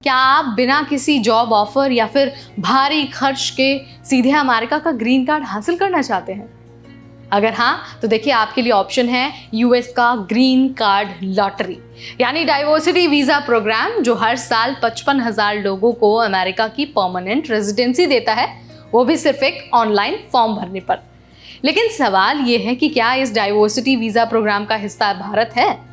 क्या आप बिना किसी जॉब ऑफर या फिर भारी खर्च के सीधे अमेरिका का ग्रीन कार्ड हासिल करना चाहते हैं? अगर हाँ, तो देखिए आपके लिए ऑप्शन है यूएस का ग्रीन कार्ड लॉटरी, यानी डाइवर्सिटी वीजा प्रोग्राम, जो हर साल 55,000 लोगों को अमेरिका की परमानेंट रेजिडेंसी देता है, वो भी सिर्फ एक ऑनलाइन फॉर्म भरने पर। लेकिन सवाल ये है कि क्या इस डाइवर्सिटी वीजा प्रोग्राम का हिस्सा भारत है?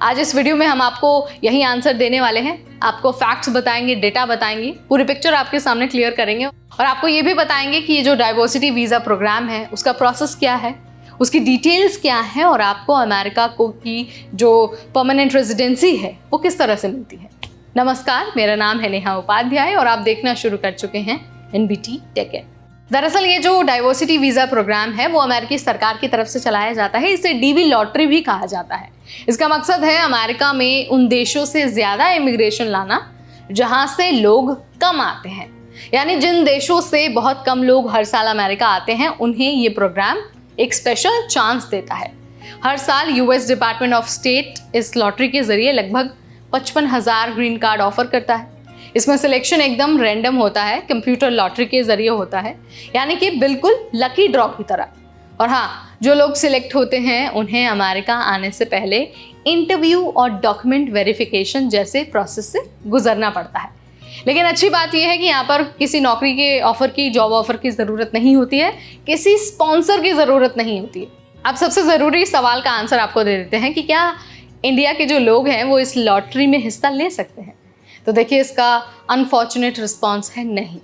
आज इस वीडियो में हम आपको यही आंसर देने वाले हैं। आपको फैक्ट्स बताएंगे, डेटा बताएंगे, पूरी पिक्चर आपके सामने क्लियर करेंगे और आपको ये भी बताएंगे कि ये जो डाइवर्सिटी वीजा प्रोग्राम है उसका प्रोसेस क्या है, उसकी डिटेल्स क्या है और आपको अमेरिका को की जो परमानेंट रेजिडेंसी है वो किस तरह से मिलती है। नमस्कार, मेरा नाम है नेहा उपाध्याय और आप देखना शुरू कर चुके हैं एनबीटी टेक इन। दरअसल ये जो डाइवर्सिटी वीजा प्रोग्राम है वो अमेरिकी सरकार की तरफ से चलाया जाता है। इसे डीवी लॉटरी भी कहा जाता है। इसका मकसद है अमेरिका में उन देशों से ज्यादा इमिग्रेशन लाना जहां से लोग कम आते हैं, यानी जिन देशों से बहुत कम लोग हर साल अमेरिका आते हैं उन्हें ये प्रोग्राम एक स्पेशल चांस देता है। हर साल यूएस डिपार्टमेंट ऑफ स्टेट इस लॉटरी के जरिए लगभग 55,000 ग्रीन कार्ड ऑफर करता है। इसमें सिलेक्शन एकदम रैंडम होता है, कंप्यूटर लॉटरी के जरिए होता है, यानी कि बिल्कुल लकी ड्रॉ की तरह। और हाँ, जो लोग सिलेक्ट होते हैं उन्हें अमेरिका आने से पहले इंटरव्यू और डॉक्यूमेंट वेरिफिकेशन जैसे प्रोसेस से गुजरना पड़ता है। लेकिन अच्छी बात यह है कि यहाँ पर किसी नौकरी के ऑफर की, जॉब ऑफर की ज़रूरत नहीं होती है, किसी स्पॉन्सर की ज़रूरत नहीं होती है। अब सबसे ज़रूरी सवाल का आंसर आपको दे देते हैं कि क्या इंडिया के जो लोग हैं वो इस लॉटरी में हिस्सा ले सकते हैं? तो देखिए, इसका अनफॉर्चुनेट रिस्पॉन्स है नहीं।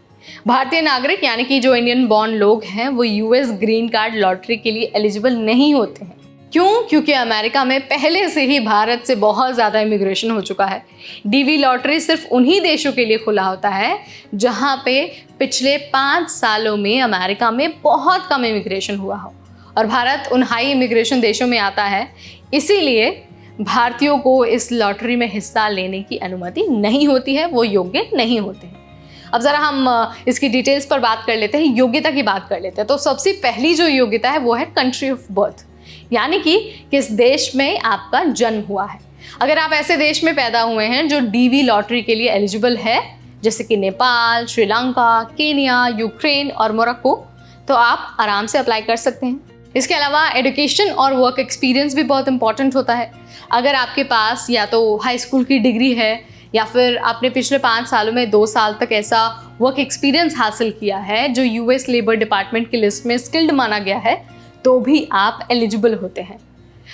भारतीय नागरिक यानी कि जो इंडियन बॉर्न लोग हैं वो यूएस ग्रीन कार्ड लॉटरी के लिए एलिजिबल नहीं होते हैं। क्यों? क्योंकि अमेरिका में पहले से ही भारत से बहुत ज़्यादा इमिग्रेशन हो चुका है। डीवी लॉटरी सिर्फ उन्हीं देशों के लिए खुला होता है जहां पे पिछले 5 सालों में अमेरिका में बहुत कम इमिग्रेशन हुआ हो, और भारत उन हाई इमिग्रेशन देशों में आता है। इसीलिए भारतीयों को इस लॉटरी में हिस्सा लेने की अनुमति नहीं होती है, वो योग्य नहीं होते हैं। अब ज़रा हम इसकी डिटेल्स पर बात कर लेते हैं, योग्यता की बात कर लेते हैं। तो सबसे पहली जो योग्यता है वो है कंट्री ऑफ बर्थ, यानी कि किस देश में आपका जन्म हुआ है। अगर आप ऐसे देश में पैदा हुए हैं जो डीवी लॉटरी के लिए एलिजिबल है, जैसे कि नेपाल, श्रीलंका, केन्या, यूक्रेन और मोरक्को, तो आप आराम से अप्लाई कर सकते हैं। इसके अलावा एजुकेशन और वर्क एक्सपीरियंस भी बहुत इंपॉर्टेंट होता है। अगर आपके पास या तो हाई स्कूल की डिग्री है या फिर आपने पिछले 5 सालों में 2 साल तक ऐसा वर्क एक्सपीरियंस हासिल किया है जो यूएस लेबर डिपार्टमेंट की लिस्ट में स्किल्ड माना गया है, तो भी आप एलिजिबल होते हैं।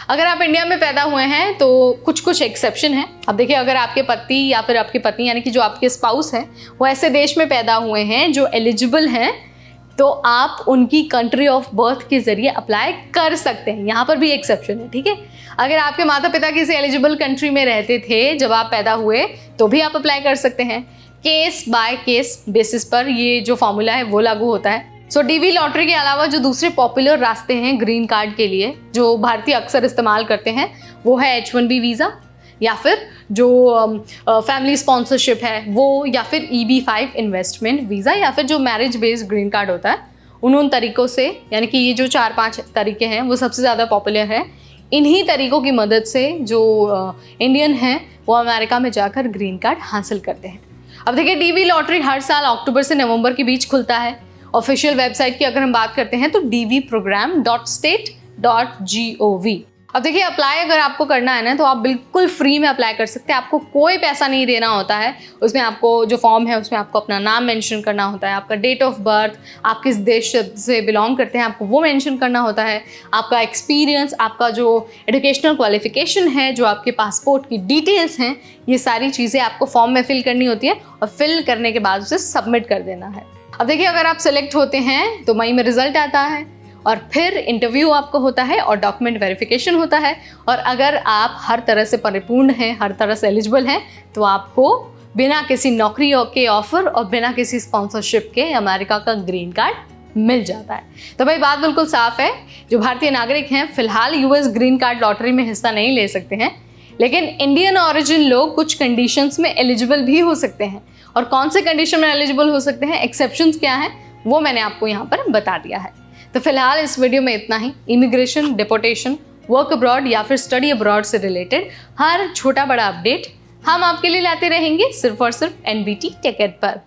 अगर आप इंडिया में पैदा हुए हैं तो कुछ एक्सेप्शन है। अब देखिए, अगर आपके पति या फिर आपकी पत्नी यानी कि जो आपके स्पाउस हैं वो ऐसे देश में पैदा हुए हैं जो एलिजिबल हैं, तो आप उनकी कंट्री ऑफ बर्थ के जरिए अप्लाई कर सकते हैं। यहाँ पर भी एक्सेप्शन है, ठीक है। अगर आपके माता पिता किसी एलिजिबल कंट्री में रहते थे जब आप पैदा हुए, तो भी आप अप्लाई कर सकते हैं। केस बाय केस बेसिस पर ये जो फॉर्मूला है वो लागू होता है। सो डीवी लॉटरी के अलावा जो दूसरे पॉपुलर रास्ते हैं ग्रीन कार्ड के लिए, जो भारतीय अक्सर इस्तेमाल करते हैं, वो है H1B वीज़ा, या फिर जो फैमिली स्पॉन्सरशिप है वो, या फिर EB-5 इन्वेस्टमेंट वीज़ा, या फिर जो मैरिज बेस्ड ग्रीन कार्ड होता है। उन तरीक़ों से, यानी कि ये जो 4-5 तरीके हैं वो सबसे ज़्यादा पॉपुलर है। इन्हीं तरीक़ों की मदद से जो इंडियन हैं वो अमेरिका में जाकर ग्रीन कार्ड हासिल करते हैं। अब देखिए, डीवी लॉटरी हर साल अक्टूबर से नवंबर के बीच खुलता है। ऑफिशियल वेबसाइट की अगर हम बात करते हैं तो dvprogram.state.gov। अब देखिए, अप्लाई अगर आपको करना है ना तो आप बिल्कुल फ्री में अप्लाई कर सकते हैं। आपको कोई पैसा नहीं देना होता है। उसमें आपको जो फॉर्म है उसमें आपको अपना नाम मेंशन करना होता है, आपका डेट ऑफ बर्थ, आप किस देश से बिलोंग करते हैं आपको वो मेंशन करना होता है, आपका एक्सपीरियंस, आपका जो एजुकेशनल क्वालिफिकेशन है, जो आपके पासपोर्ट की डिटेल्स हैं, ये सारी चीज़ें आपको फॉर्म में फिल करनी होती है और फिल करने के बाद उसे सबमिट कर देना है। अब देखिए, अगर आप सेलेक्ट होते हैं तो मई में रिजल्ट आता है और फिर इंटरव्यू आपको होता है और डॉक्यूमेंट वेरिफिकेशन होता है। और अगर आप हर तरह से परिपूर्ण हैं, हर तरह से एलिजिबल हैं, तो आपको बिना किसी नौकरी के ऑफर और बिना किसी स्पॉन्सरशिप के अमेरिका का ग्रीन कार्ड मिल जाता है। तो भाई, बात बिल्कुल साफ है, जो भारतीय नागरिक हैं फिलहाल यूएस ग्रीन कार्ड लॉटरी में हिस्सा नहीं ले सकते हैं, लेकिन इंडियन ऑरिजिन लोग कुछ कंडीशंस में एलिजिबल भी हो सकते हैं। और कौन से कंडीशन में एलिजिबल हो सकते हैं, एक्सेप्शंस क्या हैं, वो मैंने आपको यहाँ पर बता दिया है। तो फिलहाल इस वीडियो में इतना ही। इमिग्रेशन, डिपोर्टेशन, वर्क अब्रॉड या फिर स्टडी अब्रॉड से रिलेटेड हर छोटा बड़ा अपडेट हम आपके लिए लाते रहेंगे सिर्फ और सिर्फ NBT टिकट पर।